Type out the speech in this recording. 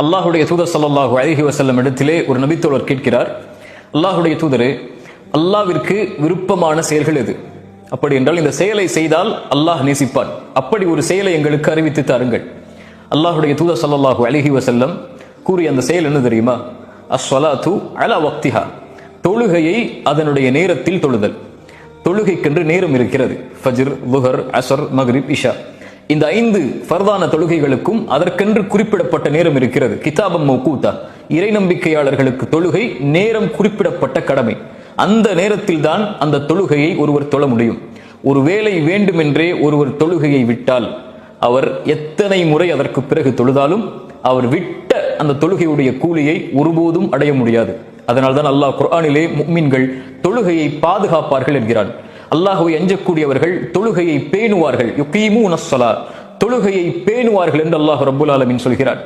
அல்லாஹுடைய தூதர் ஸல்லல்லாஹு அலைஹி வஸல்லம் இடத்திலே ஒரு நபித்தோழர் கேட்கிறார், அல்லாஹுடைய தூதரே, அல்லாஹ்விற்கு விருப்பமான செயல்கள் எது? அப்படி என்றால் இந்த செயலை செய்தால் அல்லாஹ் நேசிப்பான், அப்படி ஒரு செயலை எங்களுக்கு அறிவித்து தாருங்கள். அல்லாஹுடைய தூதர் ஸல்லல்லாஹு அலைஹி வஸல்லம் கூறிய அந்த செயல் என்ன தெரியுமா? அஸ்ஸலாத்து அலா வக்திஹா, தொழுகையை அதனுடைய நேரத்தில் தொழுதல். தொழுகைக்கென்று நேரம் இருக்கிறது. ஃபஜ்ர், லுஹர், அஸர், மக்ரிப், இஷா, இந்த 5 ஃபர்தான தொழுகைகளுக்கும் அதற்கென்று குறிப்பிடப்பட்ட நேரம் இருக்கிறது. கிதாபம் மௌகூதா, இறை நம்பிக்கையாளர்களுக்கு தொழுகை நேரம் குறிப்பிடப்பட்ட கடமை. அந்த நேரத்தில் தான் அந்த தொழுகையை ஒருவர் தொழ முடியும். ஒரு வேளை வேண்டுமென்றே ஒருவர் தொழுகையை விட்டால் அவர் எத்தனை முறை அதற்கு பிறகு தொழுதாலும் அவர் விட்ட அந்த தொழுகையுடைய கூலியை ஒருபோதும் அடைய முடியாது. அதனால்தான் அல்லாஹ் குர்ஆனிலே முஃமின்கள் தொழுகையை பாதுகாப்பார்கள் என்கிறான். அல்லாஹ்வை அஞ்சக்கூடியவர்கள் தொழுகையை பேணுவார்கள். யுகீமூனஸ் ஸலா, தொழுகையை பேணுவார்கள் என்று அல்லாஹ் ரப்புல் ஆலமீன் சொல்கிறார்.